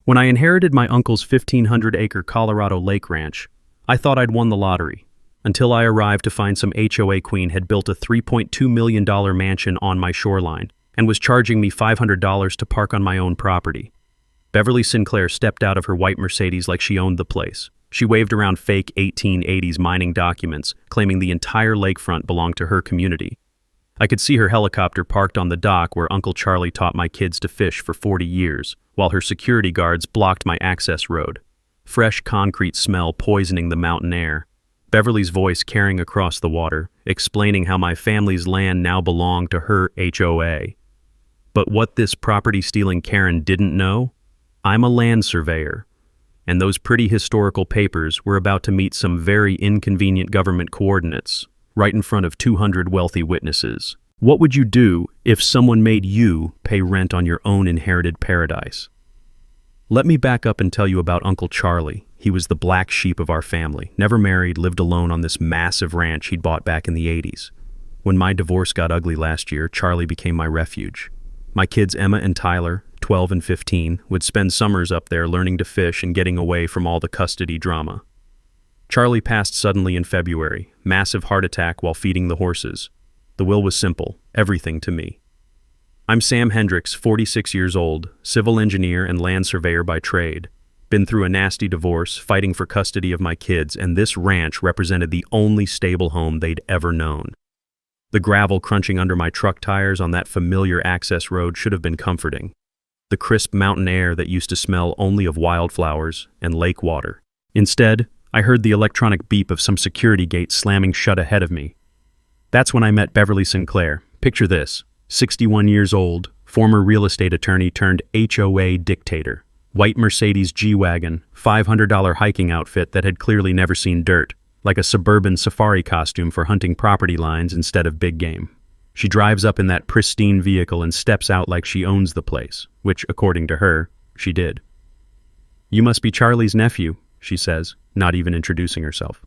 When I inherited my uncle's 1,500-acre Colorado lake ranch, I thought I'd won the lottery, until I arrived to find some HOA queen had built a $3.2 million mansion on my shoreline and was charging me $500 to park on my own property. Beverly Sinclair stepped out of her white Mercedes like she owned the place. She waved around fake 1880s mining documents, claiming the entire lakefront belonged to her community. I could see her helicopter parked on the dock where Uncle Charlie taught my kids to fish for 40 years, while her security guards blocked my access road. Fresh concrete smell poisoning the mountain air. Beverly's voice carrying across the water, explaining how my family's land now belonged to her HOA. But what this property-stealing Karen didn't know? I'm a land surveyor, and those pretty historical papers were about to meet some very inconvenient government coordinates, right in front of 200 wealthy witnesses. What would you do if someone made you pay rent on your own inherited paradise? Let me back up and tell you about Uncle Charlie. He was the black sheep of our family, never married, lived alone on this massive ranch he'd bought back in the 80s. When my divorce got ugly last year, Charlie became my refuge. My kids Emma and Tyler, 12 and 15, would spend summers up there learning to fish and getting away from all the custody drama. Charlie passed suddenly in February, massive heart attack while feeding the horses. The will was simple, everything to me. I'm Sam Hendricks, 46 years old, civil engineer and land surveyor by trade. Been through a nasty divorce, fighting for custody of my kids, and this ranch represented the only stable home they'd ever known. The gravel crunching under my truck tires on that familiar access road should have been comforting. The crisp mountain air that used to smell only of wildflowers and lake water. Instead, I heard the electronic beep of some security gate slamming shut ahead of me. That's when I met Beverly Sinclair. Picture this. 61 years old, former real estate attorney turned HOA dictator. White Mercedes G-Wagon, $500 hiking outfit that had clearly never seen dirt, like a suburban safari costume for hunting property lines instead of big game. She drives up in that pristine vehicle and steps out like she owns the place, which, according to her, she did. "You must be Charlie's nephew," she says, not even introducing herself.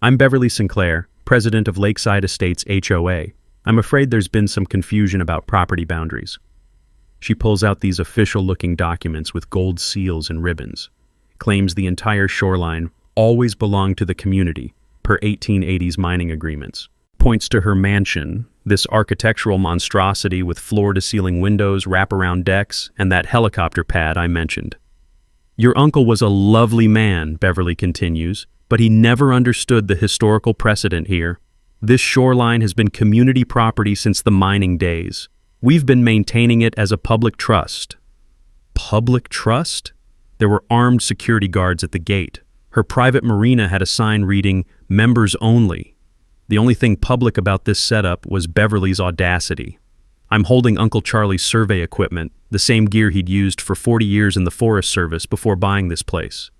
"I'm Beverly Sinclair, president of Lakeside Estates HOA. I'm afraid there's been some confusion about property boundaries." She pulls out these official-looking documents with gold seals and ribbons, claims the entire shoreline always belonged to the community, per 1880s mining agreements, points to her mansion, this architectural monstrosity with floor-to-ceiling windows, wraparound decks, and that helicopter pad I mentioned. "Your uncle was a lovely man," Beverly continues, "but he never understood the historical precedent here. This shoreline has been community property since the mining days. We've been maintaining it as a public trust." Public trust? There were armed security guards at the gate. Her private marina had a sign reading, "Members Only." The only thing public about this setup was Beverly's audacity. I'm holding Uncle Charlie's survey equipment, the same gear he'd used for 40 years in the Forest Service before buying this place.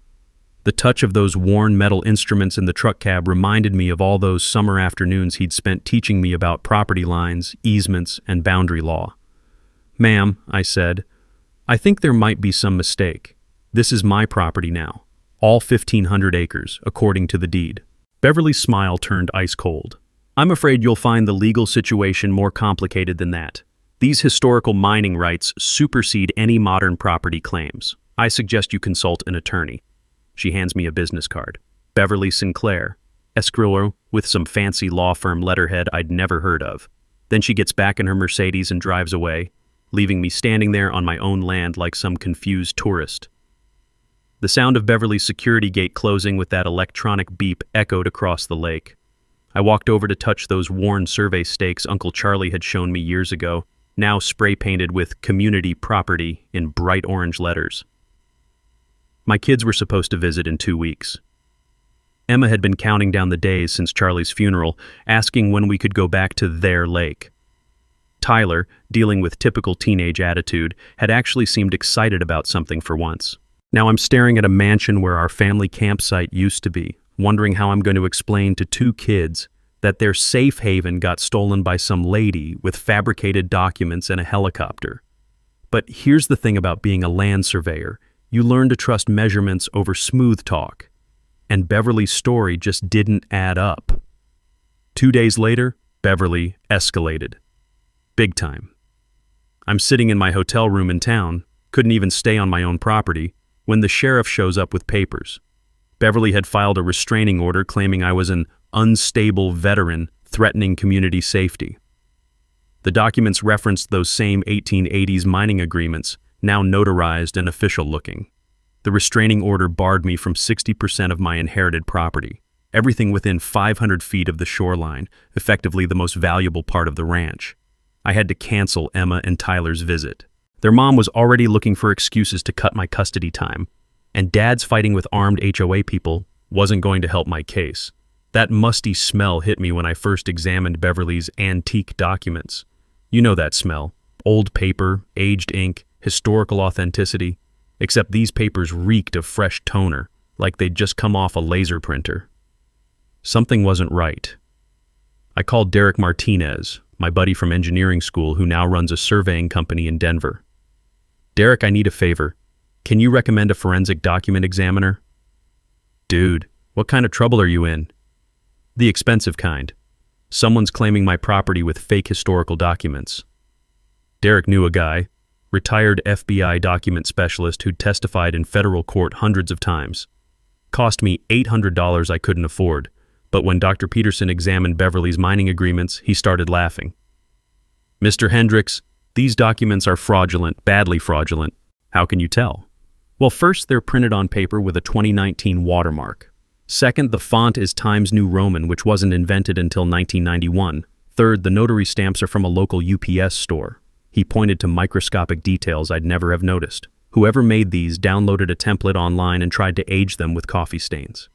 The touch of those worn metal instruments in the truck cab reminded me of all those summer afternoons he'd spent teaching me about property lines, easements, and boundary law. "Ma'am," I said, "I think there might be some mistake. This is my property now. All 1,500 acres, according to the deed." Beverly's smile turned ice cold. "I'm afraid you'll find the legal situation more complicated than that. These historical mining rights supersede any modern property claims. I suggest you consult an attorney." She hands me a business card. Beverly Sinclair, escrower with some fancy law firm letterhead I'd never heard of. Then she gets back in her Mercedes and drives away, leaving me standing there on my own land like some confused tourist. The sound of Beverly's security gate closing with that electronic beep echoed across the lake. I walked over to touch those worn survey stakes Uncle Charlie had shown me years ago, now spray-painted with "community property" in bright orange letters. My kids were supposed to visit in 2 weeks. Emma had been counting down the days since Charlie's funeral, asking when we could go back to their lake. Tyler, dealing with typical teenage attitude, had actually seemed excited about something for once. Now I'm staring at a mansion where our family campsite used to be, wondering how I'm going to explain to 2 kids that their safe haven got stolen by some lady with fabricated documents and a helicopter. But here's the thing about being a land surveyor. You learn to trust measurements over smooth talk. And Beverly's story just didn't add up. 2 days later, Beverly escalated. Big time. I'm sitting in my hotel room in town, couldn't even stay on my own property, when the sheriff shows up with papers. Beverly had filed a restraining order claiming I was an unstable veteran threatening community safety. The documents referenced those same 1880s mining agreements, now notarized and official-looking. The restraining order barred me from 60% of my inherited property, everything within 500 feet of the shoreline, effectively the most valuable part of the ranch. I had to cancel Emma and Tyler's visit. Their mom was already looking for excuses to cut my custody time, and Dad's fighting with armed HOA people wasn't going to help my case. That musty smell hit me when I first examined Beverly's antique documents. You know that smell. Old paper, aged ink, historical authenticity. Except these papers reeked of fresh toner, like they'd just come off a laser printer. Something wasn't right. I called Derek Martinez, my buddy from engineering school who now runs a surveying company in Denver. Derek, I need a favor. Can you recommend a forensic document examiner? Dude, what kind of trouble are you in? The expensive kind. Someone's claiming my property with fake historical documents. Derek knew a guy, retired FBI document specialist who'd testified in federal court hundreds of times. Cost me $800 I couldn't afford, but when Dr. Peterson examined Beverly's mining agreements, he started laughing. Mr. Hendricks, these documents are fraudulent, badly fraudulent. How can you tell? Well, first, they're printed on paper with a 2019 watermark. Second, the font is Times New Roman, which wasn't invented until 1991. Third, the notary stamps are from a local UPS store. He pointed to microscopic details I'd never have noticed. Whoever made these downloaded a template online and tried to age them with coffee stains.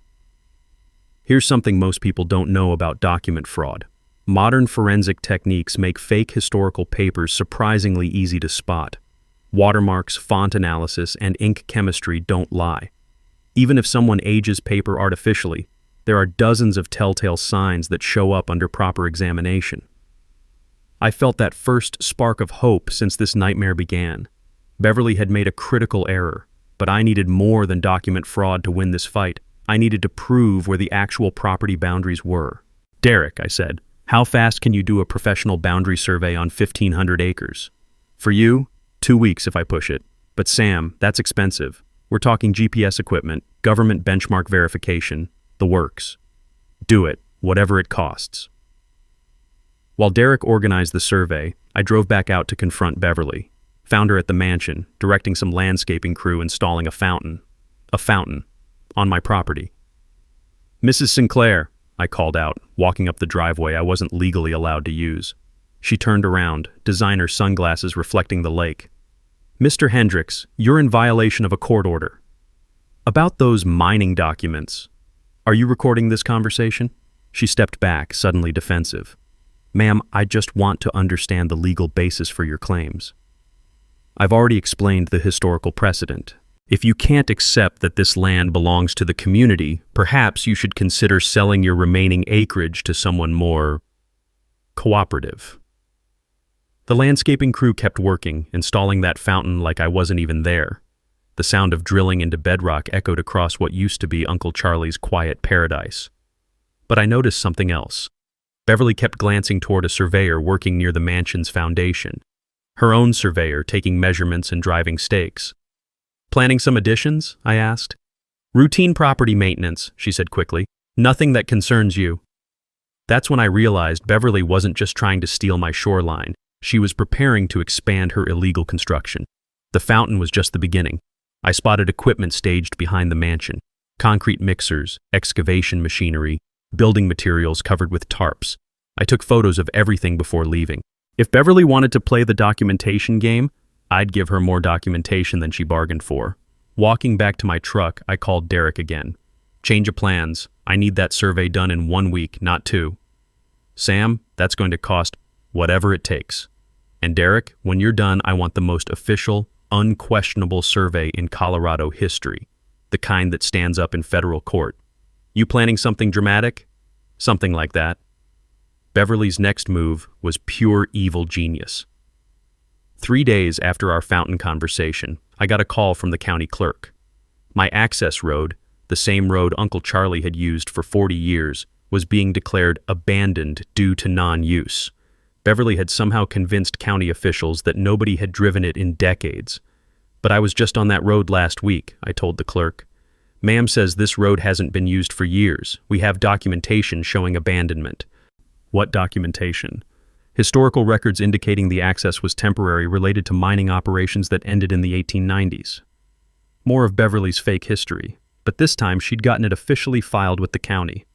Here's something most people don't know about document fraud. Modern forensic techniques make fake historical papers surprisingly easy to spot. Watermarks, font analysis, and ink chemistry don't lie. Even if someone ages paper artificially, there are dozens of telltale signs that show up under proper examination. I felt that first spark of hope since this nightmare began. Beverly had made a critical error, but I needed more than document fraud to win this fight. I needed to prove where the actual property boundaries were. Derek, I said, how fast can you do a professional boundary survey on 1,500 acres? For you, 2 weeks if I push it. But Sam, that's expensive. We're talking GPS equipment, government benchmark verification, the works. Do it, whatever it costs. While Derek organized the survey, I drove back out to confront Beverly. Found her at the mansion, directing some landscaping crew installing a fountain. A fountain. On my property. Mrs. Sinclair, I called out, walking up the driveway I wasn't legally allowed to use. She turned around, designer sunglasses reflecting the lake. Mr. Hendricks, you're in violation of a court order. About those mining documents. Are you recording this conversation? She stepped back, suddenly defensive. Ma'am, I just want to understand the legal basis for your claims. I've already explained the historical precedent. If you can't accept that this land belongs to the community, perhaps you should consider selling your remaining acreage to someone more cooperative. The landscaping crew kept working, installing that fountain like I wasn't even there. The sound of drilling into bedrock echoed across what used to be Uncle Charlie's quiet paradise. But I noticed something else. Beverly kept glancing toward a surveyor working near the mansion's foundation. Her own surveyor taking measurements and driving stakes. Planning some additions? I asked. Routine property maintenance, she said quickly. Nothing that concerns you. That's when I realized Beverly wasn't just trying to steal my shoreline. She was preparing to expand her illegal construction. The fountain was just the beginning. I spotted equipment staged behind the mansion. Concrete mixers, excavation machinery, building materials covered with tarps. I took photos of everything before leaving. If Beverly wanted to play the documentation game, I'd give her more documentation than she bargained for. Walking back to my truck, I called Derek again. Change of plans. I need that survey done in 1 week, not 2. Sam, that's going to cost whatever it takes. And Derek, when you're done, I want the most official, unquestionable survey in Colorado history. The kind that stands up in federal court. You planning something dramatic? Something like that. Beverly's next move was pure evil genius. 3 days after our fountain conversation, I got a call from the county clerk. My access road, the same road Uncle Charlie had used for 40 years, was being declared abandoned due to non-use. Beverly had somehow convinced county officials that nobody had driven it in decades. But I was just on that road last week, I told the clerk. Ma'am says this road hasn't been used for years. We have documentation showing abandonment. What documentation? Historical records indicating the access was temporary related to mining operations that ended in the 1890s. More of Beverly's fake history, but this time she'd gotten it officially filed with the county.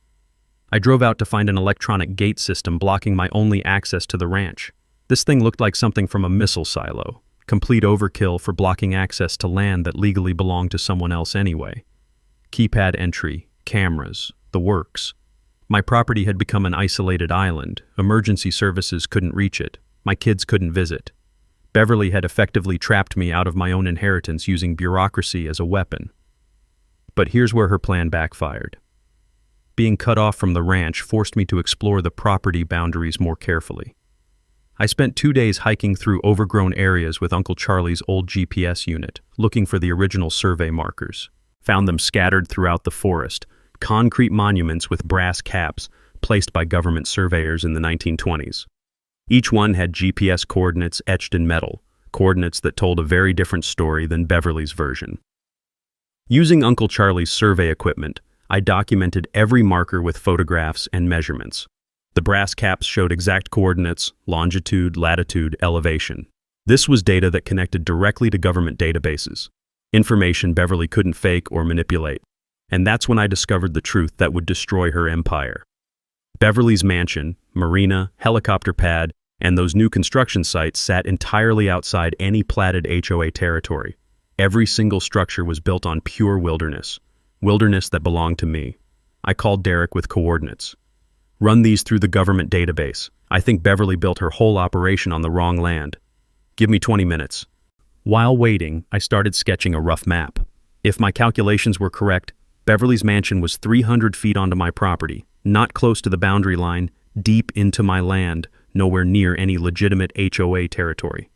I drove out to find an electronic gate system blocking my only access to the ranch. This thing looked like something from a missile silo, complete overkill for blocking access to land that legally belonged to someone else anyway. Keypad entry, cameras, the works. My property had become an isolated island. Emergency services couldn't reach it. My kids couldn't visit. Beverly had effectively trapped me out of my own inheritance using bureaucracy as a weapon. But here's where her plan backfired. Being cut off from the ranch forced me to explore the property boundaries more carefully. I spent 2 days hiking through overgrown areas with Uncle Charlie's old GPS unit, looking for the original survey markers. Found them scattered throughout the forest, concrete monuments with brass caps placed by government surveyors in the 1920s. Each one had GPS coordinates etched in metal, coordinates that told a very different story than Beverly's version. Using Uncle Charlie's survey equipment, I documented every marker with photographs and measurements. The brass caps showed exact coordinates, longitude, latitude, elevation. This was data that connected directly to government databases, information Beverly couldn't fake or manipulate. And that's when I discovered the truth that would destroy her empire. Beverly's mansion, marina, helicopter pad, and those new construction sites sat entirely outside any platted HOA territory. Every single structure was built on pure wilderness that belonged to me. I called Derek with coordinates. Run these through the government database. I think Beverly built her whole operation on the wrong land. Give me 20 minutes. While waiting, I started sketching a rough map. If my calculations were correct, Beverly's mansion was 300 feet onto my property, not close to the boundary line, deep into my land, nowhere near any legitimate HOA territory.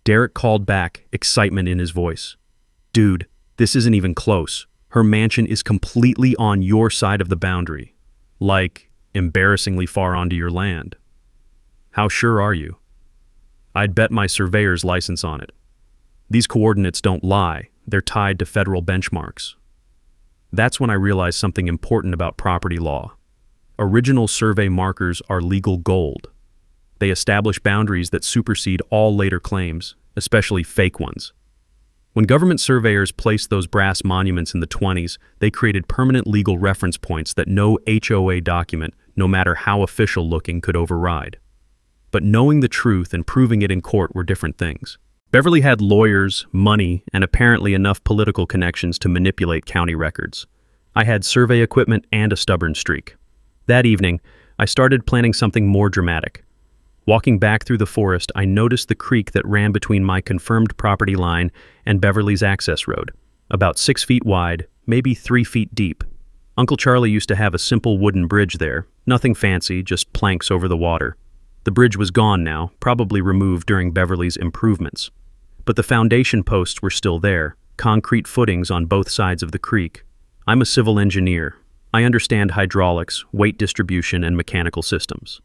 Derek called back, excitement in his voice. Dude, this isn't even close. Her mansion is completely on your side of the boundary. Like, embarrassingly far onto your land. How sure are you? I'd bet my surveyor's license on it. These coordinates don't lie. They're tied to federal benchmarks. That's when I realized something important about property law. Original survey markers are legal gold. They establish boundaries that supersede all later claims, especially fake ones. When government surveyors placed those brass monuments in the 20s, they created permanent legal reference points that no HOA document, no matter how official looking, could override. But knowing the truth and proving it in court were different things. Beverly had lawyers, money, and apparently enough political connections to manipulate county records. I had survey equipment and a stubborn streak. That evening, I started planning something more dramatic. Walking back through the forest, I noticed the creek that ran between my confirmed property line and Beverly's access road, about 6 feet wide, maybe 3 feet deep. Uncle Charlie used to have a simple wooden bridge there, nothing fancy, just planks over the water. The bridge was gone now, probably removed during Beverly's improvements. But the foundation posts were still there, concrete footings on both sides of the creek. I'm a civil engineer. I understand hydraulics, weight distribution, and mechanical systems.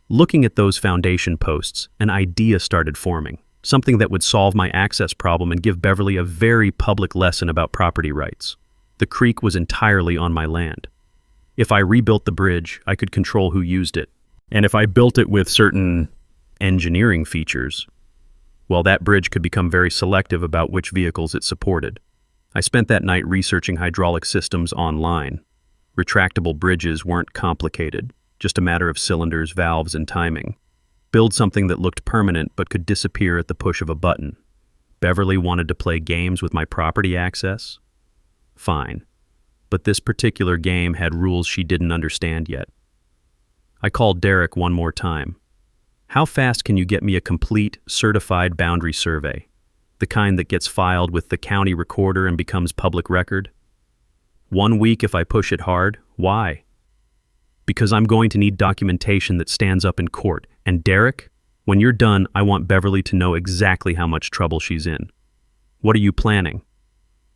Looking at those foundation posts, an idea started forming, something that would solve my access problem and give Beverly a very public lesson about property rights. The creek was entirely on my land. If I rebuilt the bridge, I could control who used it. And if I built it with certain engineering features, well, that bridge could become very selective about which vehicles it supported. I spent that night researching hydraulic systems online. Retractable bridges weren't complicated, just a matter of cylinders, valves, and timing. Build something that looked permanent but could disappear at the push of a button. Beverly wanted to play games with my property access? Fine. But this particular game had rules she didn't understand yet. I called Derek one more time. How fast can you get me a complete, certified boundary survey? The kind that gets filed with the county recorder and becomes public record? 1 week if I push it hard. Why? Because I'm going to need documentation that stands up in court. And Derek, when you're done, I want Beverly to know exactly how much trouble she's in. What are you planning?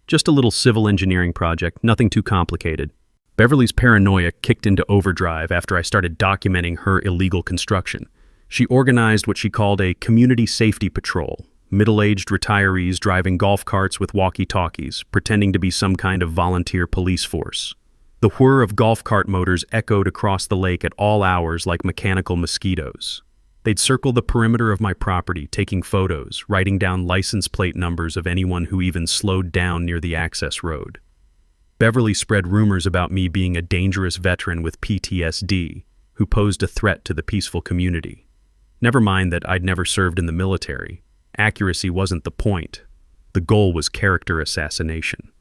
Just a little civil engineering project, nothing too complicated. Beverly's paranoia kicked into overdrive after I started documenting her illegal construction. She organized what she called a community safety patrol, middle-aged retirees driving golf carts with walkie-talkies, pretending to be some kind of volunteer police force. The whir of golf cart motors echoed across the lake at all hours like mechanical mosquitoes. They'd circle the perimeter of my property, taking photos, writing down license plate numbers of anyone who even slowed down near the access road. Beverly spread rumors about me being a dangerous veteran with PTSD, who posed a threat to the peaceful community. Never mind that I'd never served in the military. Accuracy wasn't the point. The goal was character assassination.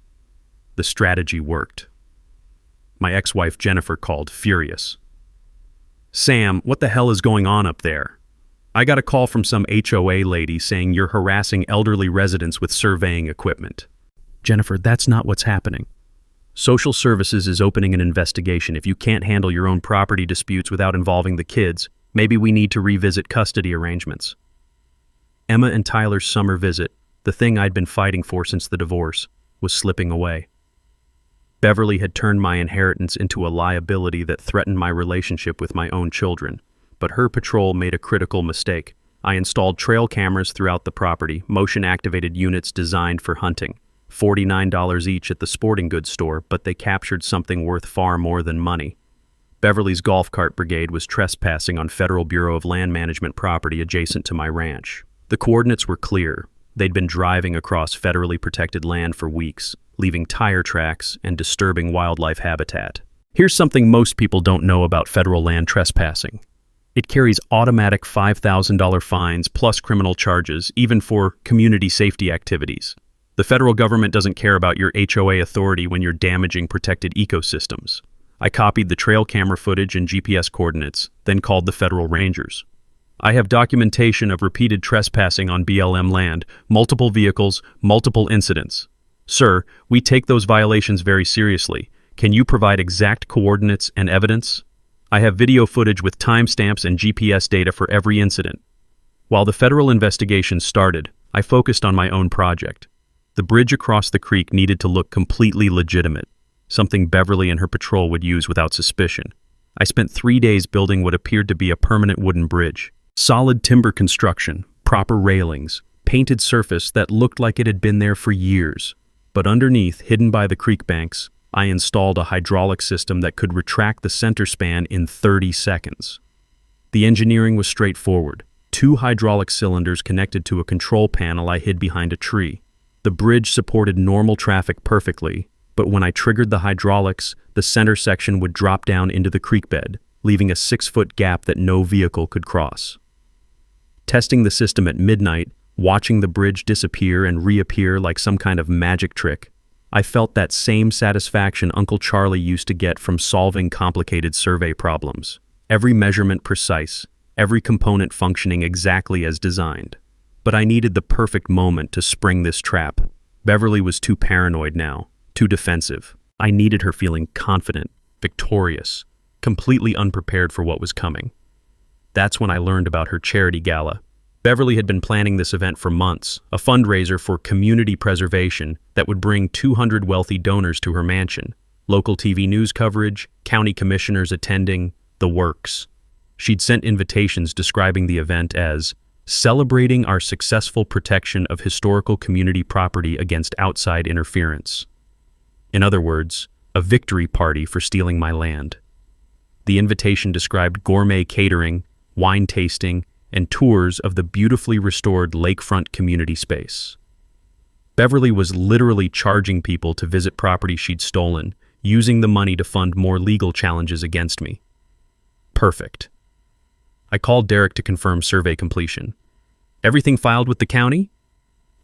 The strategy worked. My ex-wife Jennifer called, furious. "Sam, what the hell is going on up there? I got a call from some HOA lady saying you're harassing elderly residents with surveying equipment." "Jennifer, that's not what's happening. Social Services is opening an investigation. If you can't handle your own property disputes without involving the kids, maybe we need to revisit custody arrangements." Emma and Tyler's summer visit, the thing I'd been fighting for since the divorce, was slipping away. Beverly had turned my inheritance into a liability that threatened my relationship with my own children, but her patrol made a critical mistake. I installed trail cameras throughout the property, motion-activated units designed for hunting. $49 each at the sporting goods store, but they captured something worth far more than money. Beverly's golf cart brigade was trespassing on Federal Bureau of Land Management property adjacent to my ranch. The coordinates were clear. They'd been driving across federally protected land for weeks, leaving tire tracks and disturbing wildlife habitat. Here's something most people don't know about federal land trespassing. It carries automatic $5,000 fines plus criminal charges, even for community safety activities. The federal government doesn't care about your HOA authority when you're damaging protected ecosystems. I copied the trail camera footage and GPS coordinates, then called the federal rangers. "I have documentation of repeated trespassing on BLM land, multiple vehicles, multiple incidents. Sir, we take those violations very seriously. Can you provide exact coordinates and evidence? I have video footage with timestamps and GPS data for every incident." While the federal investigation started, I focused on my own project. The bridge across the creek needed to look completely legitimate, something Beverly and her patrol would use without suspicion. I spent 3 days building what appeared to be a permanent wooden bridge. Solid timber construction, proper railings, painted surface that looked like it had been there for years. But underneath, hidden by the creek banks, I installed a hydraulic system that could retract the center span in 30 seconds. The engineering was straightforward. 2 hydraulic cylinders connected to a control panel I hid behind a tree. The bridge supported normal traffic perfectly, but when I triggered the hydraulics, the center section would drop down into the creek bed, leaving a 6-foot gap that no vehicle could cross. Testing the system at midnight, watching the bridge disappear and reappear like some kind of magic trick, I felt that same satisfaction Uncle Charlie used to get from solving complicated survey problems. Every measurement precise, every component functioning exactly as designed. But I needed the perfect moment to spring this trap. Beverly was too paranoid now, too defensive. I needed her feeling confident, victorious, completely unprepared for what was coming. That's when I learned about her charity gala. Beverly had been planning this event for months, a fundraiser for community preservation that would bring 200 wealthy donors to her mansion. Local TV news coverage, county commissioners attending, the works. She'd sent invitations describing the event as celebrating our successful protection of historical community property against outside interference. In other words, a victory party for stealing my land. The invitation described gourmet catering, wine tasting, and tours of the beautifully restored lakefront community space. Beverly was literally charging people to visit property she'd stolen, using the money to fund more legal challenges against me. Perfect. I called Derek to confirm survey completion. "Everything filed with the county?"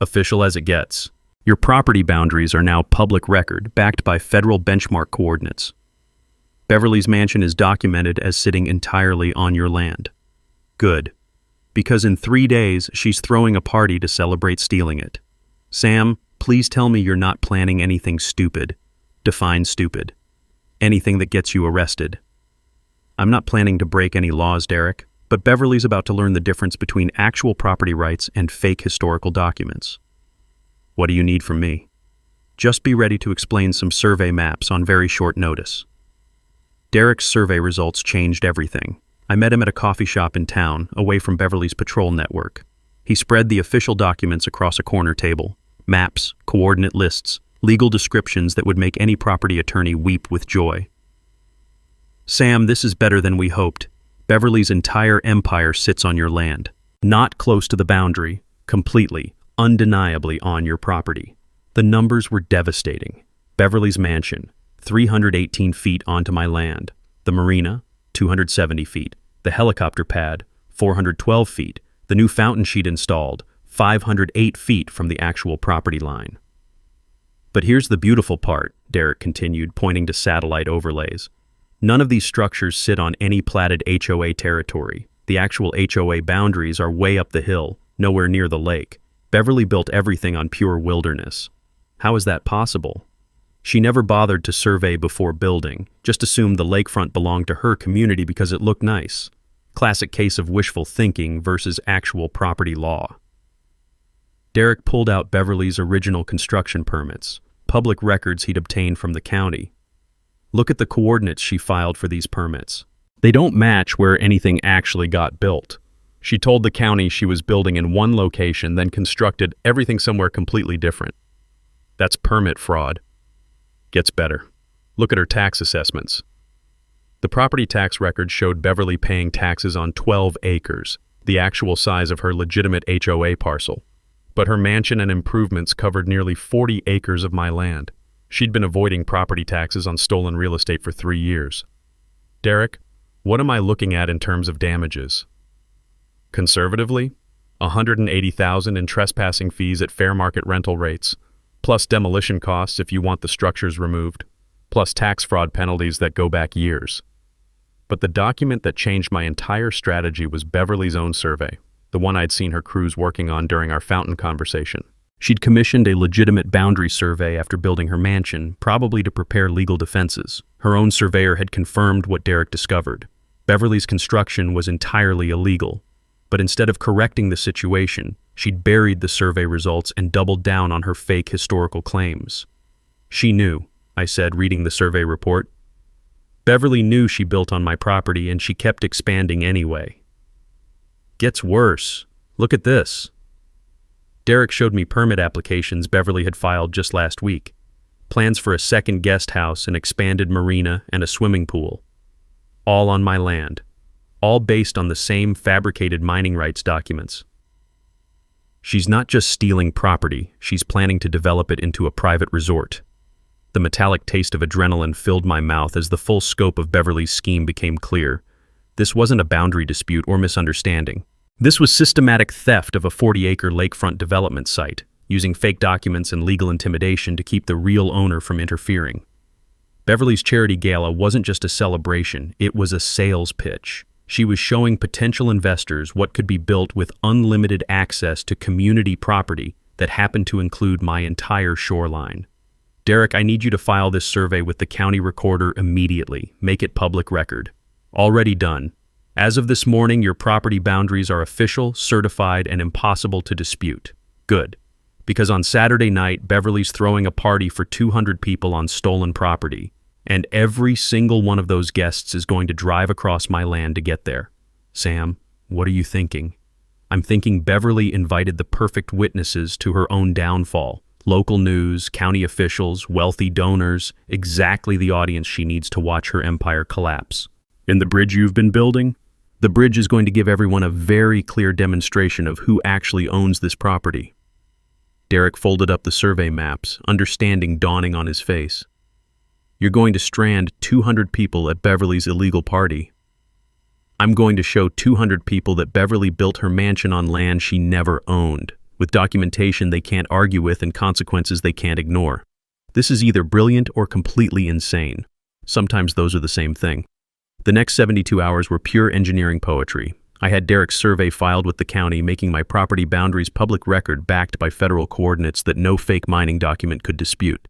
"Official as it gets. Your property boundaries are now public record, backed by federal benchmark coordinates. Beverly's mansion is documented as sitting entirely on your land." "Good. Because in 3 days, she's throwing a party to celebrate stealing it. Sam, please tell me you're not planning anything stupid. Define stupid. Anything that gets you arrested." "I'm not planning to break any laws, Derek. But Beverly's about to learn the difference between actual property rights and fake historical documents." "What do you need from me?" "Just be ready to explain some survey maps on very short notice." Derek's survey results changed everything. I met him at a coffee shop in town, away from Beverly's patrol network. He spread the official documents across a corner table. Maps, coordinate lists, legal descriptions that would make any property attorney weep with joy. Sam, this is better than we hoped. Beverly's entire empire sits on your land. Not close to the boundary, completely, undeniably on your property. The numbers were devastating. Beverly's mansion, 318 feet onto my land. The marina, 270 feet. The helicopter pad, 412 feet. The new fountain sheet installed, 508 feet from the actual property line. But here's the beautiful part, Derek continued, pointing to satellite overlays. None of these structures sit on any platted HOA territory. The actual HOA boundaries are way up the hill, nowhere near the lake. Beverly built everything on pure wilderness. How is that possible? She never bothered to survey before building, just assumed the lakefront belonged to her community because it looked nice. Classic case of wishful thinking versus actual property law. Derek pulled out Beverly's original construction permits, public records he'd obtained from the county. Look at the coordinates she filed for these permits. They don't match where anything actually got built. She told the county she was building in one location, then constructed everything somewhere completely different. That's permit fraud. Gets better. Look at her tax assessments. The property tax record showed Beverly paying taxes on 12 acres, the actual size of her legitimate HOA parcel. But her mansion and improvements covered nearly 40 acres of my land. She'd been avoiding property taxes on stolen real estate for 3 years. Derek, what am I looking at in terms of damages? Conservatively, $180,000 in trespassing fees at fair market rental rates, plus demolition costs if you want the structures removed, plus tax fraud penalties that go back years. But the document that changed my entire strategy was Beverly's own survey, the one I'd seen her crews working on during our fountain conversation. She'd commissioned a legitimate boundary survey after building her mansion, probably to prepare legal defenses. Her own surveyor had confirmed what Derek discovered. Beverly's construction was entirely illegal. But instead of correcting the situation, she'd buried the survey results and doubled down on her fake historical claims. She knew, I said, reading the survey report. Beverly knew she built on my property and she kept expanding anyway. Gets worse. Look at this. Derek showed me permit applications Beverly had filed just last week. Plans for a second guest house, an expanded marina, and a swimming pool. All on my land. All based on the same fabricated mining rights documents. She's not just stealing property, she's planning to develop it into a private resort. The metallic taste of adrenaline filled my mouth as the full scope of Beverly's scheme became clear. This wasn't a boundary dispute or misunderstanding. This was systematic theft of a 40-acre lakefront development site, using fake documents and legal intimidation to keep the real owner from interfering. Beverly's charity gala wasn't just a celebration, it was a sales pitch. She was showing potential investors what could be built with unlimited access to community property that happened to include my entire shoreline. Derek, I need you to file this survey with the county recorder immediately. Make it public record. Already done. As of this morning, your property boundaries are official, certified, and impossible to dispute. Good. Because on Saturday night, Beverly's throwing a party for 200 people on stolen property, and every single one of those guests is going to drive across my land to get there. Sam, what are you thinking? I'm thinking Beverly invited the perfect witnesses to her own downfall. Local news, county officials, wealthy donors, exactly the audience she needs to watch her empire collapse. In the bridge you've been building? The bridge is going to give everyone a very clear demonstration of who actually owns this property. Derek folded up the survey maps, understanding dawning on his face. You're going to strand 200 people at Beverly's illegal party. I'm going to show 200 people that Beverly built her mansion on land she never owned, with documentation they can't argue with and consequences they can't ignore. This is either brilliant or completely insane. Sometimes those are the same thing. The next 72 hours were pure engineering poetry. I had Derek's survey filed with the county, making my property boundaries public record backed by federal coordinates that no fake mining document could dispute.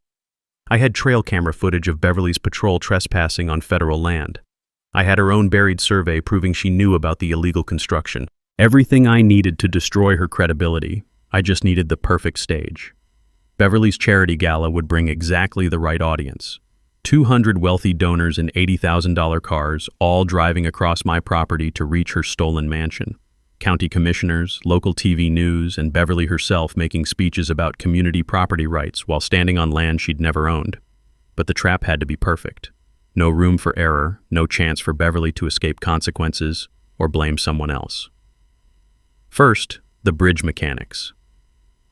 I had trail camera footage of Beverly's patrol trespassing on federal land. I had her own buried survey proving she knew about the illegal construction. Everything I needed to destroy her credibility. I just needed the perfect stage. Beverly's charity gala would bring exactly the right audience. 200 wealthy donors in $80,000 cars, all driving across my property to reach her stolen mansion. County commissioners, local TV news, and Beverly herself making speeches about community property rights while standing on land she'd never owned. But the trap had to be perfect. No room for error, no chance for Beverly to escape consequences or blame someone else. First, the bridge mechanics.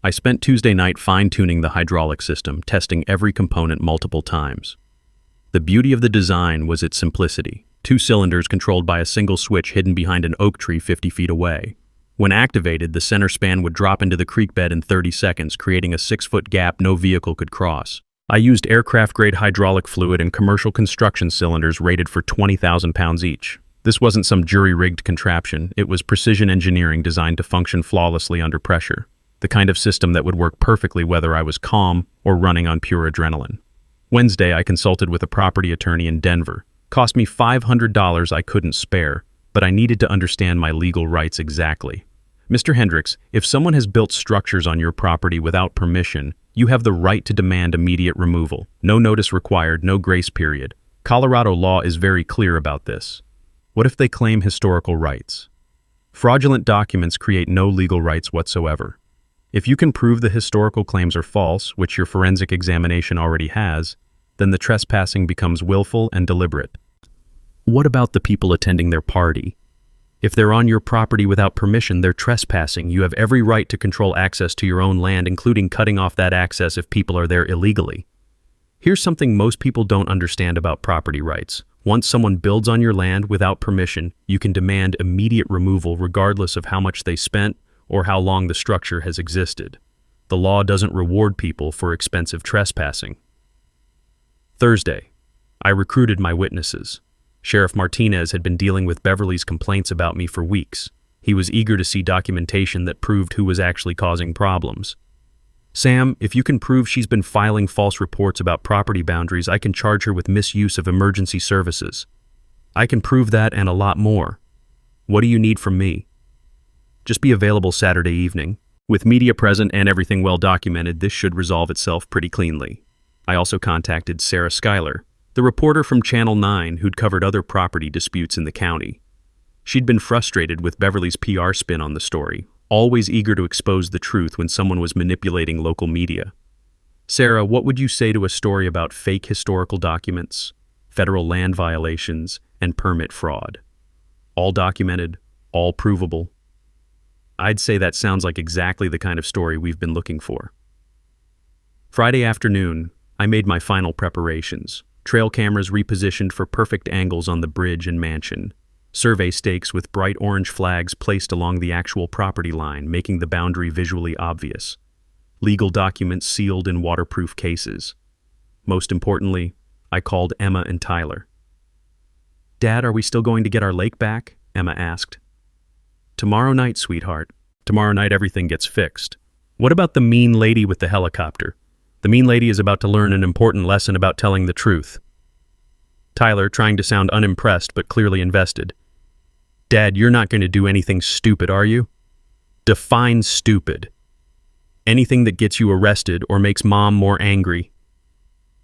I spent Tuesday night fine-tuning the hydraulic system, testing every component multiple times. The beauty of the design was its simplicity. 2 cylinders controlled by a single switch hidden behind an oak tree 50 feet away. When activated, the center span would drop into the creek bed in 30 seconds, creating a 6-foot gap no vehicle could cross. I used aircraft-grade hydraulic fluid and commercial construction cylinders rated for 20,000 pounds each. This wasn't some jury-rigged contraption. It was precision engineering designed to function flawlessly under pressure. The kind of system that would work perfectly whether I was calm or running on pure adrenaline. Wednesday, I consulted with a property attorney in Denver. Cost me $500 I couldn't spare, but I needed to understand my legal rights exactly. Mr. Hendricks, if someone has built structures on your property without permission, you have the right to demand immediate removal. No notice required, no grace period. Colorado law is very clear about this. What if they claim historical rights? Fraudulent documents create no legal rights whatsoever. If you can prove the historical claims are false, which your forensic examination already has, then the trespassing becomes willful and deliberate. What about the people attending their party? If they're on your property without permission, they're trespassing. You have every right to control access to your own land, including cutting off that access if people are there illegally. Here's something most people don't understand about property rights. Once someone builds on your land without permission, you can demand immediate removal regardless of how much they spent or how long the structure has existed. The law doesn't reward people for expensive trespassing. Thursday, I recruited my witnesses. Sheriff Martinez had been dealing with Beverly's complaints about me for weeks. He was eager to see documentation that proved who was actually causing problems. Sam, if you can prove she's been filing false reports about property boundaries, I can charge her with misuse of emergency services. I can prove that and a lot more. What do you need from me? Just be available Saturday evening. With media present and everything well documented, this should resolve itself pretty cleanly. I also contacted Sarah Schuyler, the reporter from Channel 9 who'd covered other property disputes in the county. She'd been frustrated with Beverly's PR spin on the story, always eager to expose the truth when someone was manipulating local media. Sarah, what would you say to a story about fake historical documents, federal land violations, and permit fraud? All documented, all provable. I'd say that sounds like exactly the kind of story we've been looking for. Friday afternoon, I made my final preparations. Trail cameras repositioned for perfect angles on the bridge and mansion. Survey stakes with bright orange flags placed along the actual property line, making the boundary visually obvious. Legal documents sealed in waterproof cases. Most importantly, I called Emma and Tyler. "Dad, are we still going to get our lake back?" Emma asked. "Tomorrow night, sweetheart. Tomorrow night everything gets fixed. What about the mean lady with the helicopter? The mean lady is about to learn an important lesson about telling the truth." Tyler, trying to sound unimpressed but clearly invested. "Dad, you're not going to do anything stupid, are you?" Define stupid. Anything that gets you arrested or makes Mom more angry.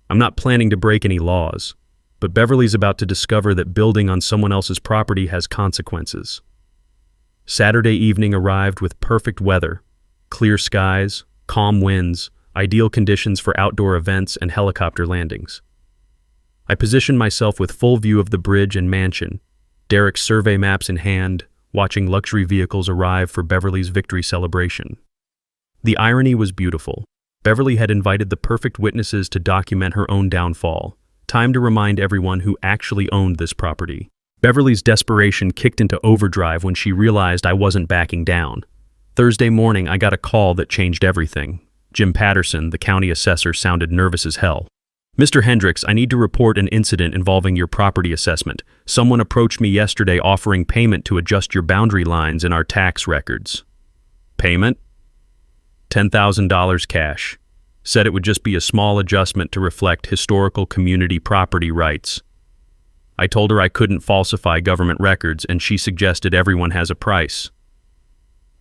I'm not planning to break any laws, but Beverly's about to discover that building on someone else's property has consequences. Saturday evening arrived with perfect weather, clear skies, calm winds, ideal conditions for outdoor events and helicopter landings. I positioned myself with full view of the bridge and mansion, Derek's survey maps in hand, watching luxury vehicles arrive for Beverly's victory celebration. The irony was beautiful. Beverly had invited the perfect witnesses to document her own downfall. Time to remind everyone who actually owned this property. Beverly's desperation kicked into overdrive when she realized I wasn't backing down. Thursday morning, I got a call that changed everything. Jim Patterson, the county assessor, sounded nervous as hell. "Mr. Hendricks, I need to report an incident involving your property assessment. Someone approached me yesterday offering payment to adjust your boundary lines in our tax records." "Payment?" $10,000 cash. Said it would just be a small adjustment to reflect historical community property rights. I told her I couldn't falsify government records, and she suggested everyone has a price.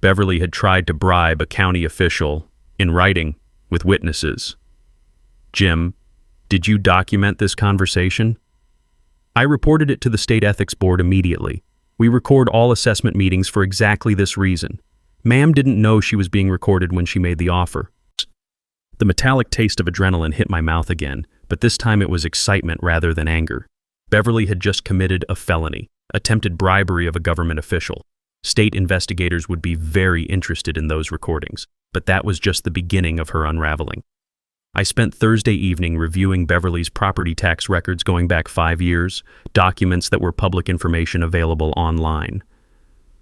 Beverly had tried to bribe a county official, in writing, with witnesses. "Jim, did you document this conversation?" I reported it to the state ethics board immediately. We record all assessment meetings for exactly this reason. Ma'am didn't know she was being recorded when she made the offer. The metallic taste of adrenaline hit my mouth again, but this time it was excitement rather than anger. Beverly had just committed a felony, attempted bribery of a government official. State investigators would be very interested in those recordings, but that was just the beginning of her unraveling. I spent Thursday evening reviewing Beverly's property tax records going back 5 years, documents that were public information available online.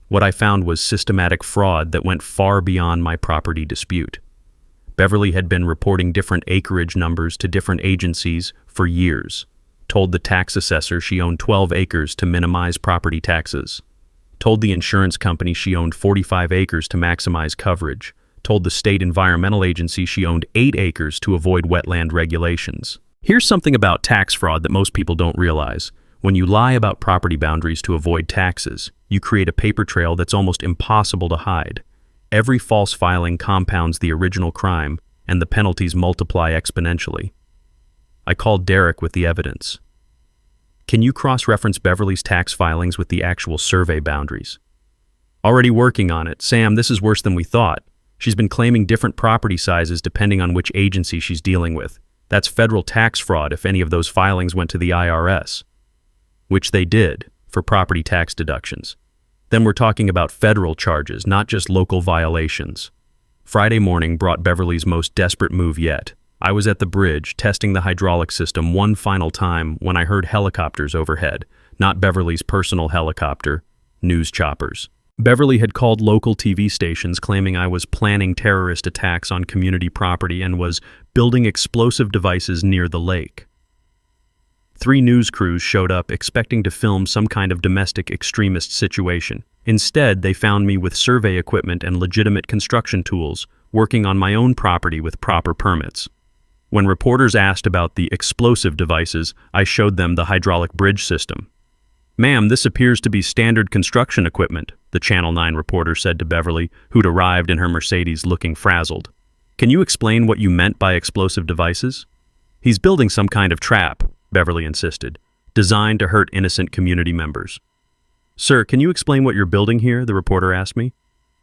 What I found was systematic fraud that went far beyond my property dispute. Beverly had been reporting different acreage numbers to different agencies for years, told the tax assessor she owned 12 acres to minimize property taxes, told the insurance company she owned 45 acres to maximize coverage, told the state environmental agency she owned 8 acres to avoid wetland regulations. Here's something about tax fraud that most people don't realize. When you lie about property boundaries to avoid taxes, you create a paper trail that's almost impossible to hide. Every false filing compounds the original crime, and the penalties multiply exponentially. I called Derek with the evidence. Can you cross-reference Beverly's tax filings with the actual survey boundaries? Already working on it. Sam, this is worse than we thought. She's been claiming different property sizes depending on which agency she's dealing with. That's federal tax fraud if any of those filings went to the IRS. Which they did, for property tax deductions. Then we're talking about federal charges, not just local violations. Friday morning brought Beverly's most desperate move yet. I was at the bridge, testing the hydraulic system one final time when I heard helicopters overhead. Not Beverly's personal helicopter, news choppers. Beverly had called local TV stations claiming I was planning terrorist attacks on community property and was building explosive devices near the lake. 3 news crews showed up expecting to film some kind of domestic extremist situation. Instead, they found me with survey equipment and legitimate construction tools, working on my own property with proper permits. When reporters asked about the explosive devices, I showed them the hydraulic bridge system. "Ma'am, this appears to be standard construction equipment," the Channel 9 reporter said to Beverly, who'd arrived in her Mercedes looking frazzled. "Can you explain what you meant by explosive devices?" "He's building some kind of trap," Beverly insisted, "designed to hurt innocent community members." "Sir, can you explain what you're building here?" the reporter asked me.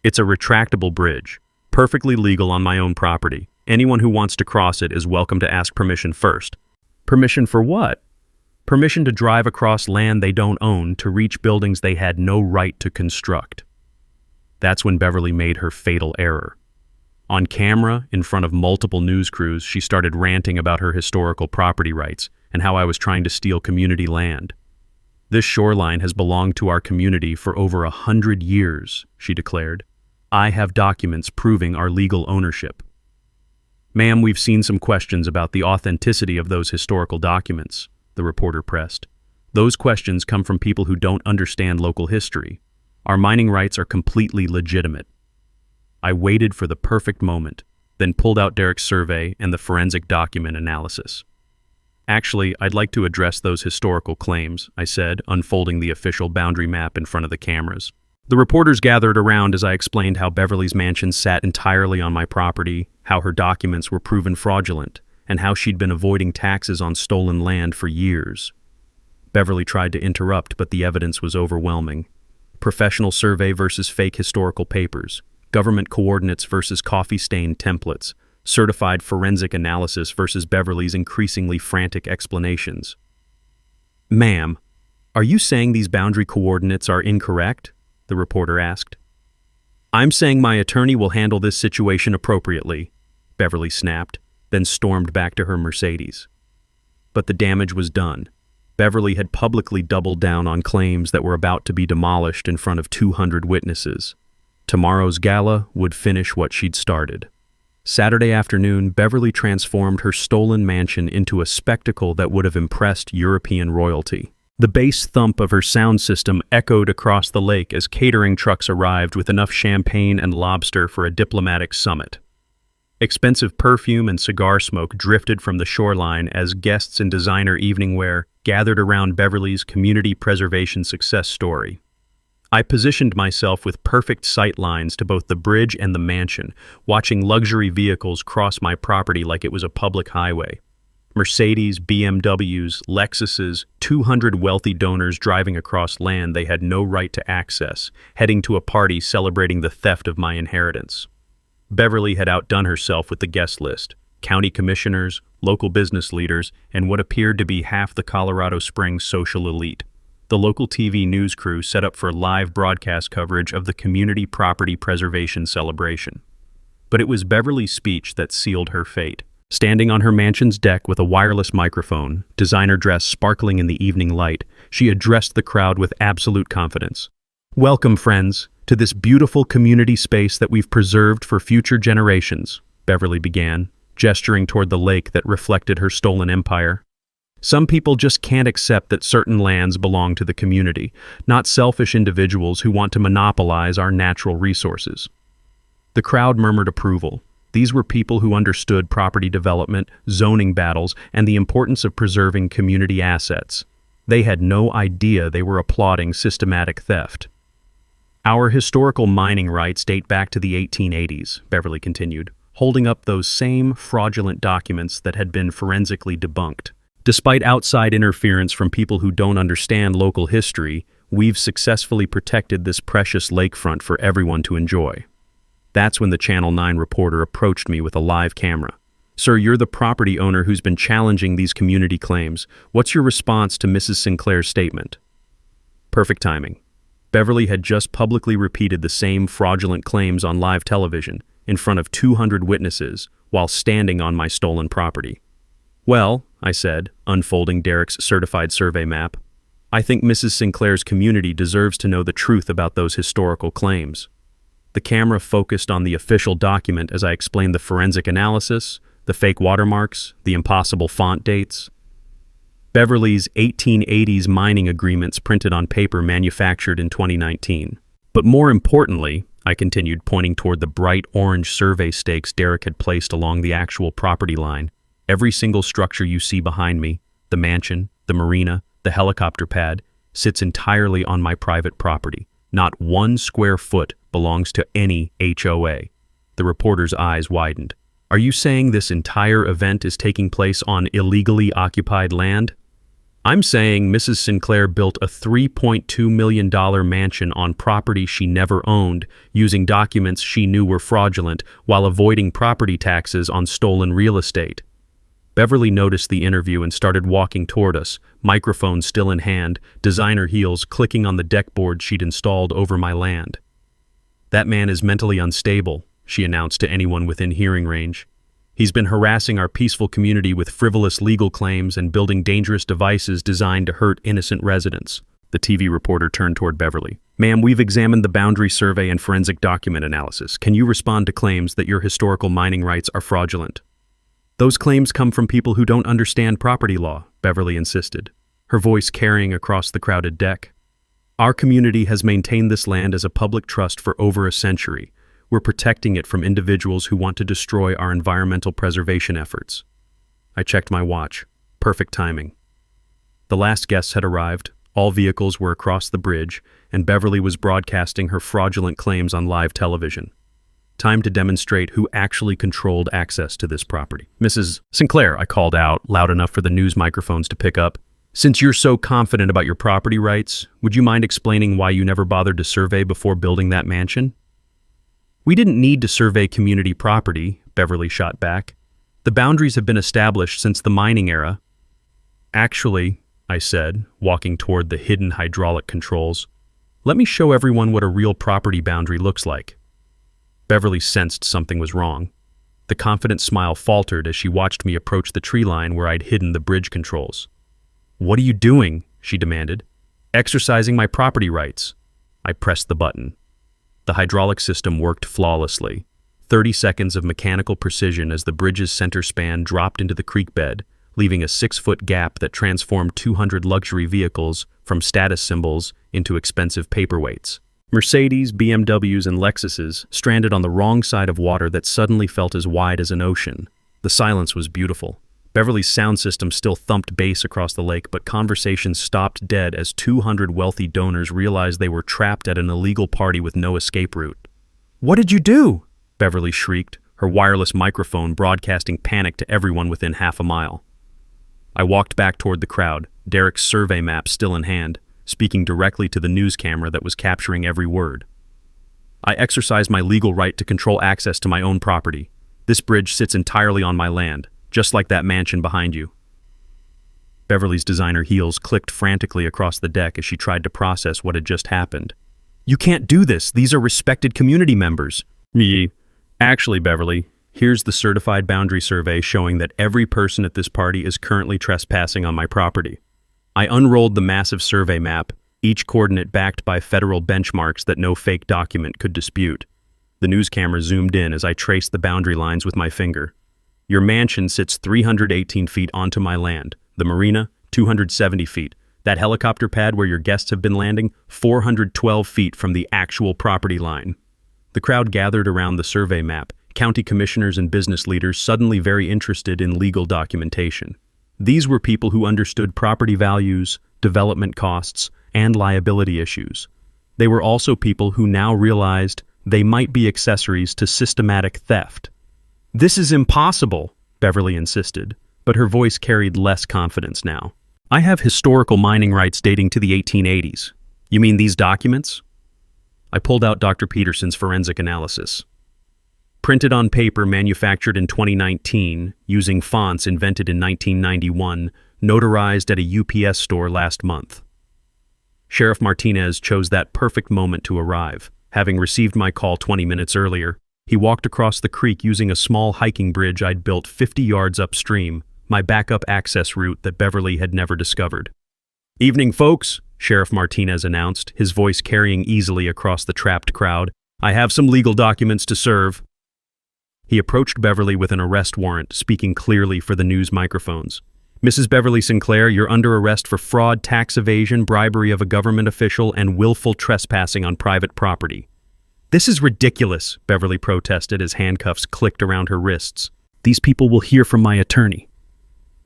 "It's a retractable bridge, perfectly legal on my own property. Anyone who wants to cross it is welcome to ask permission first." "Permission for what?" "Permission to drive across land they don't own to reach buildings they had no right to construct." That's when Beverly made her fatal error. On camera, in front of multiple news crews, she started ranting about her historical property rights and how I was trying to steal community land. "This shoreline has belonged to our community for over 100 years, she declared. "I have documents proving our legal ownership." "Ma'am, we've seen some questions about the authenticity of those historical documents," the reporter pressed. "Those questions come from people who don't understand local history. Our mining rights are completely legitimate." I waited for the perfect moment, then pulled out Derek's survey and the forensic document analysis. "Actually, I'd like to address those historical claims," I said, unfolding the official boundary map in front of the cameras. The reporters gathered around as I explained how Beverly's mansion sat entirely on my property, how her documents were proven fraudulent, and how she'd been avoiding taxes on stolen land for years. Beverly tried to interrupt, but the evidence was overwhelming. Professional survey versus fake historical papers, government coordinates versus coffee-stained templates, certified forensic analysis versus Beverly's increasingly frantic explanations. "Ma'am, are you saying these boundary coordinates are incorrect?" the reporter asked. "I'm saying my attorney will handle this situation appropriately," Beverly snapped, then stormed back to her Mercedes. But the damage was done. Beverly had publicly doubled down on claims that were about to be demolished in front of 200 witnesses. Tomorrow's gala would finish what she'd started. Saturday afternoon, Beverly transformed her stolen mansion into a spectacle that would have impressed European royalty. The bass thump of her sound system echoed across the lake as catering trucks arrived with enough champagne and lobster for a diplomatic summit. Expensive perfume and cigar smoke drifted from the shoreline as guests in designer evening wear gathered around Beverly's community preservation success story. I positioned myself with perfect sight lines to both the bridge and the mansion, watching luxury vehicles cross my property like it was a public highway. Mercedes, BMWs, Lexuses, 200 wealthy donors driving across land they had no right to access, heading to a party celebrating the theft of my inheritance. Beverly had outdone herself with the guest list: county commissioners, local business leaders, and what appeared to be half the Colorado Springs social elite. The local TV news crew set up for live broadcast coverage of the community property preservation celebration. But it was Beverly's speech that sealed her fate. Standing on her mansion's deck with a wireless microphone, designer dress sparkling in the evening light, she addressed the crowd with absolute confidence. "Welcome, friends, to this beautiful community space that we've preserved for future generations," Beverly began, gesturing toward the lake that reflected her stolen empire. "Some people just can't accept that certain lands belong to the community, not selfish individuals who want to monopolize our natural resources." The crowd murmured approval. These were people who understood property development, zoning battles, and the importance of preserving community assets. They had no idea they were applauding systematic theft. "Our historical mining rights date back to the 1880s, Beverly continued, holding up those same fraudulent documents that had been forensically debunked. "Despite outside interference from people who don't understand local history, we've successfully protected this precious lakefront for everyone to enjoy." That's when the Channel 9 reporter approached me with a live camera. "Sir, you're the property owner who's been challenging these community claims. What's your response to Mrs. Sinclair's statement?" Perfect timing. Beverly had just publicly repeated the same fraudulent claims on live television, in front of 200 witnesses, while standing on my stolen property. "Well," I said, unfolding Derek's certified survey map, "I think Mrs. Sinclair's community deserves to know the truth about those historical claims." The camera focused on the official document as I explained the forensic analysis, the fake watermarks, the impossible font dates. Beverly's 1880s mining agreements printed on paper manufactured in 2019. "But more importantly," I continued, pointing toward the bright orange survey stakes Derek had placed along the actual property line, "every single structure you see behind me, the mansion, the marina, the helicopter pad, sits entirely on my private property. Not 1 square foot belongs to any HOA." The reporter's eyes widened. "Are you saying this entire event is taking place on illegally occupied land?" "I'm saying Mrs. Sinclair built a $3.2 million mansion on property she never owned, using documents she knew were fraudulent, while avoiding property taxes on stolen real estate." Beverly noticed the interview and started walking toward us, microphone still in hand, designer heels clicking on the deck board she'd installed over my land. "That man is mentally unstable," she announced to anyone within hearing range. "He's been harassing our peaceful community with frivolous legal claims and building dangerous devices designed to hurt innocent residents." The TV reporter turned toward Beverly. "Ma'am, we've examined the boundary survey and forensic document analysis. Can you respond to claims that your historical mining rights are fraudulent?" "Those claims come from people who don't understand property law," Beverly insisted, her voice carrying across the crowded deck. "Our community has maintained this land as a public trust for over a century. We're protecting it from individuals who want to destroy our environmental preservation efforts." I checked my watch. Perfect timing. The last guests had arrived, all vehicles were across the bridge, and Beverly was broadcasting her fraudulent claims on live television. Time to demonstrate who actually controlled access to this property. "Mrs. Sinclair," I called out, loud enough for the news microphones to pick up, "since you're so confident about your property rights, would you mind explaining why you never bothered to survey before building that mansion?" "We didn't need to survey community property," Beverly shot back. "The boundaries have been established since the mining era." "Actually," I said, walking toward the hidden hydraulic controls, "let me show everyone what a real property boundary looks like." Beverly sensed something was wrong. The confident smile faltered as she watched me approach the tree line where I'd hidden the bridge controls. "What are you doing?" she demanded. "Exercising my property rights." I pressed the button. The hydraulic system worked flawlessly. 30 seconds of mechanical precision as the bridge's center span dropped into the creek bed, leaving a 6-foot gap that transformed 200 luxury vehicles from status symbols into expensive paperweights. Mercedes, BMWs, and Lexuses stranded on the wrong side of water that suddenly felt as wide as an ocean. The silence was beautiful. Beverly's sound system still thumped bass across the lake, but conversation stopped dead as 200 wealthy donors realized they were trapped at an illegal party with no escape route. "What did you do?" Beverly shrieked, her wireless microphone broadcasting panic to everyone within half a mile. I walked back toward the crowd, Derek's survey map still in hand, speaking directly to the news camera that was capturing every word. I exercised my legal right to control access to my own property. This bridge sits entirely on my land, just like that mansion behind you. Beverly's designer heels clicked frantically across the deck as she tried to process what had just happened. You can't do this. These are respected community members. Actually, Beverly, here's the certified boundary survey showing that every person at this party is currently trespassing on my property. I unrolled the massive survey map, each coordinate backed by federal benchmarks that no fake document could dispute. The news camera zoomed in as I traced the boundary lines with my finger. Your mansion sits 318 feet onto my land. The marina, 270 feet. That helicopter pad where your guests have been landing, 412 feet from the actual property line. The crowd gathered around the survey map, county commissioners and business leaders suddenly very interested in legal documentation. These were people who understood property values, development costs, and liability issues. They were also people who now realized they might be accessories to systematic theft. This is impossible, Beverly insisted, but her voice carried less confidence now. I have historical mining rights dating to the 1880s. You mean these documents? I pulled out Dr. Peterson's forensic analysis. Printed on paper manufactured in 2019, using fonts invented in 1991, notarized at a UPS store last month. Sheriff Martinez chose that perfect moment to arrive. Having received my call 20 minutes earlier, he walked across the creek using a small hiking bridge I'd built 50 yards upstream, my backup access route that Beverly had never discovered. "Evening, folks," Sheriff Martinez announced, his voice carrying easily across the trapped crowd. "I have some legal documents to serve." He approached Beverly with an arrest warrant, speaking clearly for the news microphones. "Mrs. Beverly Sinclair, you're under arrest for fraud, tax evasion, bribery of a government official, and willful trespassing on private property." "This is ridiculous," Beverly protested as handcuffs clicked around her wrists. "These people will hear from my attorney."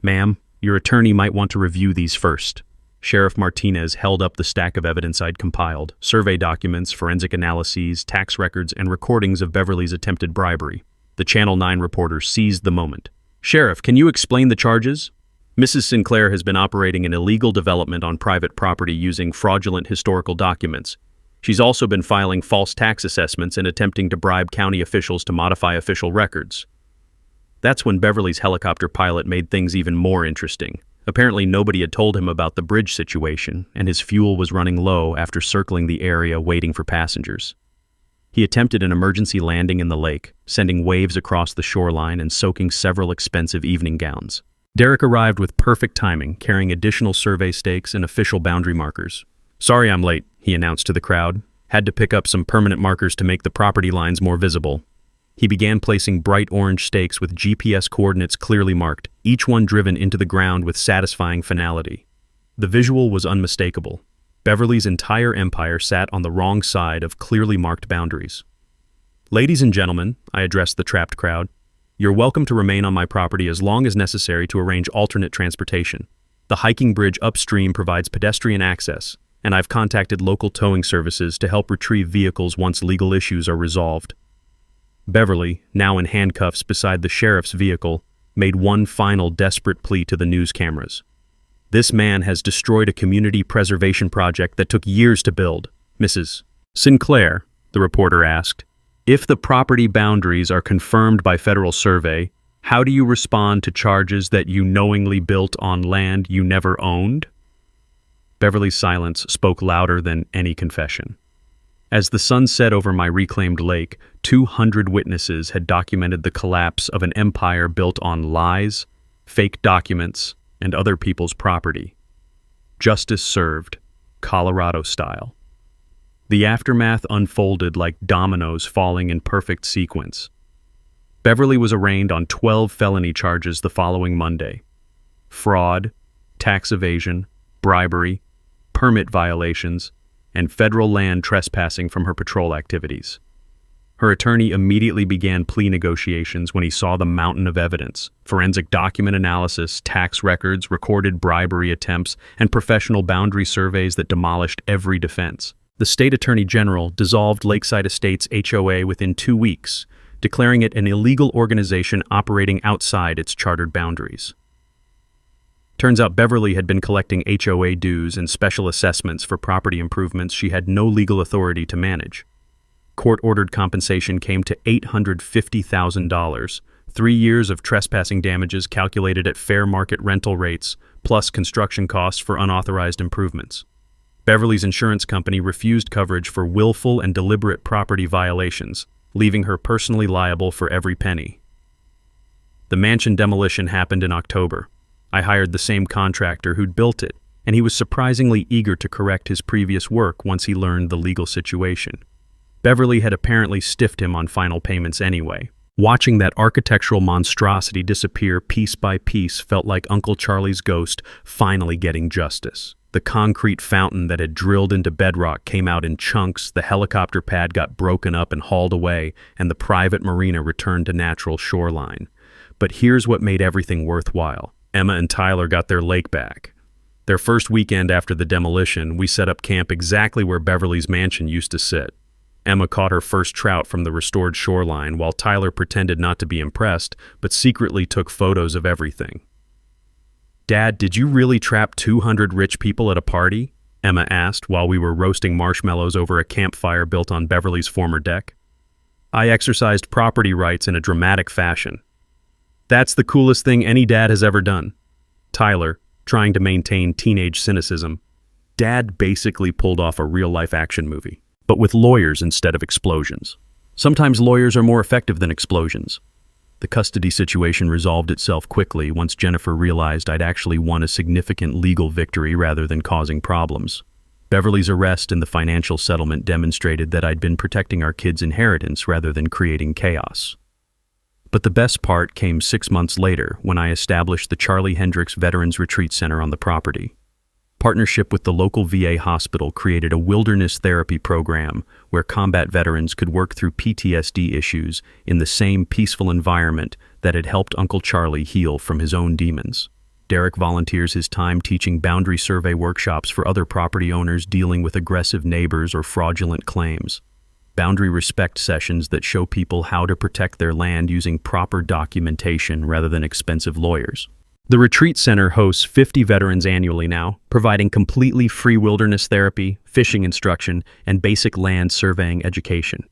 "Ma'am, your attorney might want to review these first." Sheriff Martinez held up the stack of evidence I'd compiled, survey documents, forensic analyses, tax records, and recordings of Beverly's attempted bribery. The Channel 9 reporter seized the moment. "Sheriff, can you explain the charges?" "Mrs. Sinclair has been operating an illegal development on private property using fraudulent historical documents. She's also been filing false tax assessments and attempting to bribe county officials to modify official records." That's when Beverly's helicopter pilot made things even more interesting. Apparently nobody had told him about the bridge situation, and his fuel was running low after circling the area waiting for passengers. He attempted an emergency landing in the lake, sending waves across the shoreline and soaking several expensive evening gowns. Derek arrived with perfect timing, carrying additional survey stakes and official boundary markers. "Sorry I'm late," he announced to the crowd. "Had to pick up some permanent markers to make the property lines more visible." He began placing bright orange stakes with GPS coordinates clearly marked, each one driven into the ground with satisfying finality. The visual was unmistakable. Beverly's entire empire sat on the wrong side of clearly marked boundaries. "Ladies and gentlemen," I addressed the trapped crowd, "you're welcome to remain on my property as long as necessary to arrange alternate transportation. The hiking bridge upstream provides pedestrian access, and I've contacted local towing services to help retrieve vehicles once legal issues are resolved." Beverly, now in handcuffs beside the sheriff's vehicle, made one final desperate plea to the news cameras. "This man has destroyed a community preservation project that took years to build. Mrs. Sinclair," the reporter asked, "if the property boundaries are confirmed by federal survey, how do you respond to charges that you knowingly built on land you never owned?" Beverly's silence spoke louder than any confession. As the sun set over my reclaimed lake, 200 witnesses had documented the collapse of an empire built on lies, fake documents, and other people's property. Justice served, Colorado style. The aftermath unfolded like dominoes falling in perfect sequence. Beverly was arraigned on 12 felony charges the following Monday: fraud, tax evasion, bribery, permit violations, and federal land trespassing from her patrol activities. Her attorney immediately began plea negotiations when he saw the mountain of evidence: forensic document analysis, tax records, recorded bribery attempts, and professional boundary surveys that demolished every defense. The state attorney general dissolved Lakeside Estates HOA within 2 weeks, declaring it an illegal organization operating outside its chartered boundaries. Turns out Beverly had been collecting HOA dues and special assessments for property improvements she had no legal authority to manage. Court-ordered compensation came to $850,000, 3 years of trespassing damages calculated at fair market rental rates, plus construction costs for unauthorized improvements. Beverly's insurance company refused coverage for willful and deliberate property violations, leaving her personally liable for every penny. The mansion demolition happened in October. I hired the same contractor who'd built it, and he was surprisingly eager to correct his previous work once he learned the legal situation. Beverly had apparently stiffed him on final payments anyway. Watching that architectural monstrosity disappear piece by piece felt like Uncle Charlie's ghost finally getting justice. The concrete fountain that had drilled into bedrock came out in chunks, the helicopter pad got broken up and hauled away, and the private marina returned to natural shoreline. But here's what made everything worthwhile. Emma and Tyler got their lake back. Their first weekend after the demolition, we set up camp exactly where Beverly's mansion used to sit. Emma caught her first trout from the restored shoreline, while Tyler pretended not to be impressed, but secretly took photos of everything. "Dad, did you really trap 200 rich people at a party?" Emma asked while we were roasting marshmallows over a campfire built on Beverly's former deck. I exercised property rights in a dramatic fashion. "That's the coolest thing any dad has ever done." Tyler, trying to maintain teenage cynicism. Dad basically pulled off a real-life action movie, but with lawyers instead of explosions. Sometimes lawyers are more effective than explosions. The custody situation resolved itself quickly once Jennifer realized I'd actually won a significant legal victory rather than causing problems. Beverly's arrest and the financial settlement demonstrated that I'd been protecting our kids' inheritance rather than creating chaos. But the best part came 6 months later when I established the Charlie Hendricks Veterans Retreat Center on the property. Partnership with the local VA hospital created a wilderness therapy program where combat veterans could work through PTSD issues in the same peaceful environment that had helped Uncle Charlie heal from his own demons. Derek volunteers his time teaching boundary survey workshops for other property owners dealing with aggressive neighbors or fraudulent claims. Boundary respect sessions that show people how to protect their land using proper documentation rather than expensive lawyers. The retreat center hosts 50 veterans annually now, providing completely free wilderness therapy, fishing instruction, and basic land surveying education.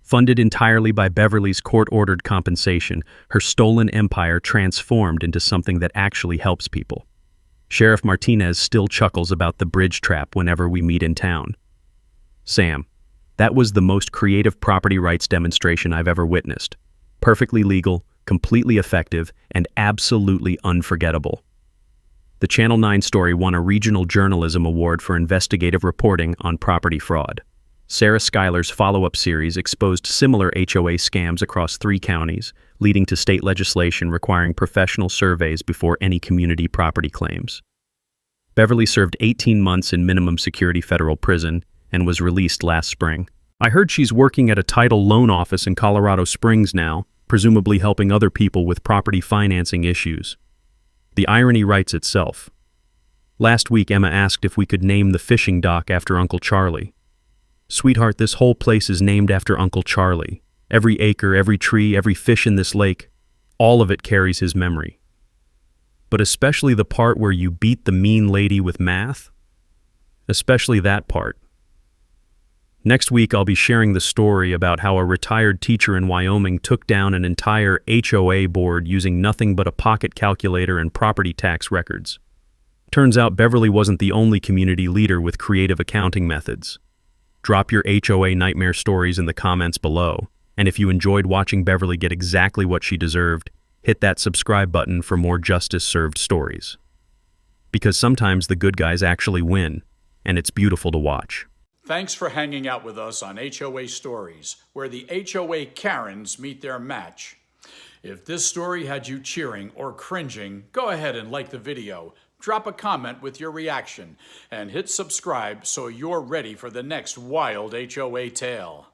Funded entirely by Beverly's court-ordered compensation, her stolen empire transformed into something that actually helps people. Sheriff Martinez still chuckles about the bridge trap whenever we meet in town. Sam, that was the most creative property rights demonstration I've ever witnessed. Perfectly legal, completely effective, and absolutely unforgettable. The Channel 9 story won a Regional Journalism Award for investigative reporting on property fraud. Sarah Schuyler's follow-up series exposed similar HOA scams across 3 counties, leading to state legislation requiring professional surveys before any community property claims. Beverly served 18 months in minimum security federal prison and was released last spring. I heard she's working at a title loan office in Colorado Springs now, presumably helping other people with property financing issues. The irony writes itself. Last week, Emma asked if we could name the fishing dock after Uncle Charlie. "Sweetheart, this whole place is named after Uncle Charlie. Every acre, every tree, every fish in this lake, all of it carries his memory. But especially the part where you beat the mean lady with math. Especially that part." Next week, I'll be sharing the story about how a retired teacher in Wyoming took down an entire HOA board using nothing but a pocket calculator and property tax records. Turns out Beverly wasn't the only community leader with creative accounting methods. Drop your HOA nightmare stories in the comments below, and if you enjoyed watching Beverly get exactly what she deserved, hit that subscribe button for more justice-served stories. Because sometimes the good guys actually win, and it's beautiful to watch. Thanks for hanging out with us on HOA Stories, where the HOA Karens meet their match. If this story had you cheering or cringing, go ahead and like the video, drop a comment with your reaction, and hit subscribe so you're ready for the next wild HOA tale.